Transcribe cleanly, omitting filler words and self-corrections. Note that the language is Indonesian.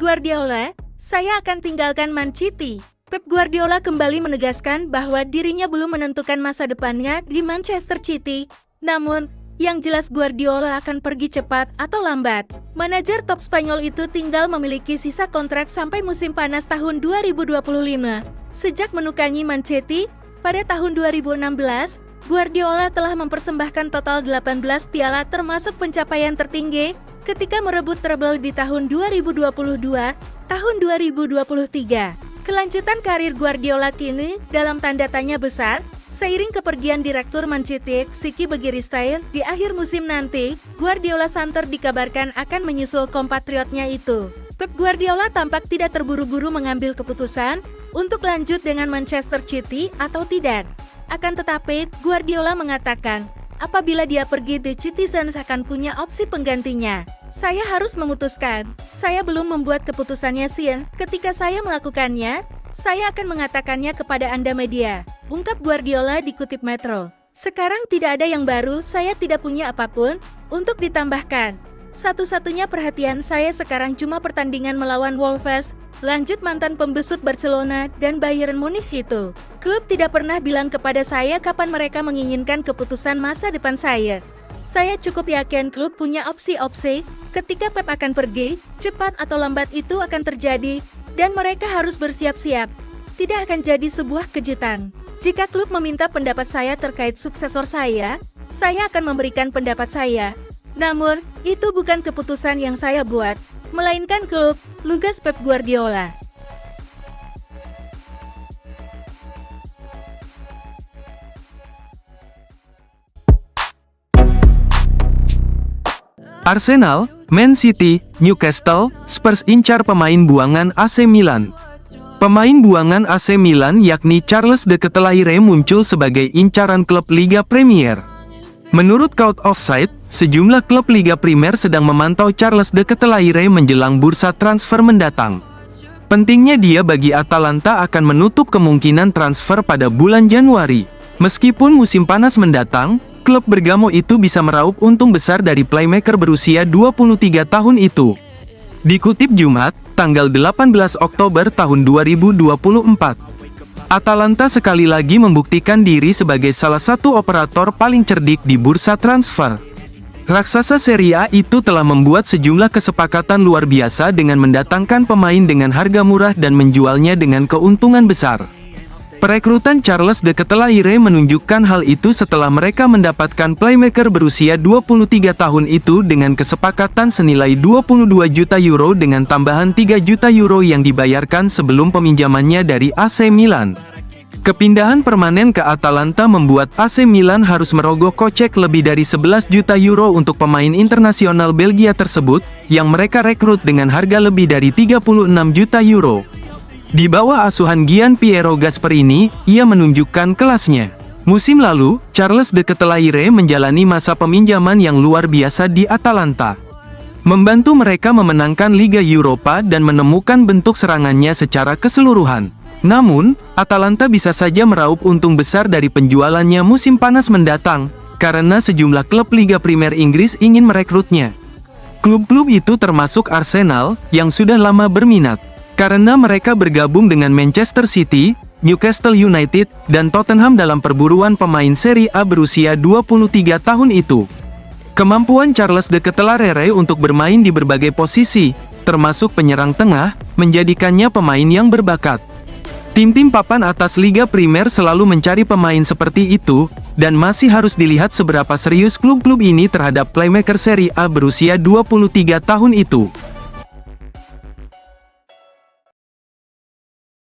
Guardiola, saya akan tinggalkan Man City. Pep Guardiola kembali menegaskan bahwa dirinya belum menentukan masa depannya di Manchester City. Namun, yang jelas Guardiola akan pergi cepat atau lambat. Manajer top Spanyol itu tinggal memiliki sisa kontrak sampai musim panas tahun 2025. Sejak menukangi Man City, pada tahun 2016, Guardiola telah mempersembahkan total 18 piala termasuk pencapaian tertinggi ketika merebut treble di tahun 2022, tahun 2023. Kelanjutan karir Guardiola kini dalam tanda tanya besar, seiring kepergian Direktur Man City, Siki Begiristain, di akhir musim nanti, Guardiola santer dikabarkan akan menyusul kompatriotnya itu. Pep Guardiola tampak tidak terburu-buru mengambil keputusan untuk lanjut dengan Manchester City atau tidak. Akan tetapi, Guardiola mengatakan, apabila dia pergi, The Citizens akan punya opsi penggantinya. Saya harus memutuskan. Saya belum membuat keputusannya, Sin. Ketika saya melakukannya, saya akan mengatakannya kepada Anda media, ungkap Guardiola dikutip Metro. Sekarang tidak ada yang baru, saya tidak punya apapun untuk ditambahkan. Satu-satunya perhatian saya sekarang cuma pertandingan melawan Wolves, lanjut mantan pembesut Barcelona dan Bayern Munich itu. Klub tidak pernah bilang kepada saya kapan mereka menginginkan keputusan masa depan saya. Saya cukup yakin klub punya opsi-opsi, ketika Pep akan pergi, cepat atau lambat itu akan terjadi, dan mereka harus bersiap-siap. Tidak akan jadi sebuah kejutan. Jika klub meminta pendapat saya terkait suksesor saya akan memberikan pendapat saya. Namun, itu bukan keputusan yang saya buat, melainkan klub, lugas Pep Guardiola. Arsenal, Man City, Newcastle, Spurs incar pemain buangan AC Milan. Pemain buangan AC Milan yakni Charles de Ketelaere muncul sebagai incaran klub Liga Premier. Menurut Count Offside, sejumlah klub Liga Primer sedang memantau Charles de Ketelaere menjelang bursa transfer mendatang. Pentingnya dia bagi Atalanta akan menutup kemungkinan transfer pada bulan Januari. Meskipun musim panas mendatang, klub Bergamo itu bisa meraup untung besar dari playmaker berusia 23 tahun itu. Dikutip Jumat, tanggal 18 Oktober tahun 2024. Atalanta sekali lagi membuktikan diri sebagai salah satu operator paling cerdik di bursa transfer. Raksasa Serie A itu telah membuat sejumlah kesepakatan luar biasa dengan mendatangkan pemain dengan harga murah dan menjualnya dengan keuntungan besar. Perekrutan Charles de Ketelaere menunjukkan hal itu setelah mereka mendapatkan playmaker berusia 23 tahun itu dengan kesepakatan senilai 22 juta euro dengan tambahan 3 juta euro yang dibayarkan sebelum peminjamannya dari AC Milan. Kepindahan permanen ke Atalanta membuat AC Milan harus merogoh kocek lebih dari 11 juta euro untuk pemain internasional Belgia tersebut, yang mereka rekrut dengan harga lebih dari 36 juta euro. Di bawah asuhan Gian Piero Gasperini, ia menunjukkan kelasnya. Musim lalu, Charles de Ketelaere menjalani masa peminjaman yang luar biasa di Atalanta. Membantu mereka memenangkan Liga Eropa dan menemukan bentuk serangannya secara keseluruhan. Namun, Atalanta bisa saja meraup untung besar dari penjualannya musim panas mendatang, karena sejumlah klub Liga Primer Inggris ingin merekrutnya. Klub-klub itu termasuk Arsenal, yang sudah lama berminat. Karena mereka bergabung dengan Manchester City, Newcastle United, dan Tottenham dalam perburuan pemain Serie A berusia 23 tahun itu. Kemampuan Charles de Ketelaere untuk bermain di berbagai posisi, termasuk penyerang tengah, menjadikannya pemain yang berbakat. Tim-tim papan atas Liga Primer selalu mencari pemain seperti itu, dan masih harus dilihat seberapa serius klub-klub ini terhadap playmaker Serie A berusia 23 tahun itu.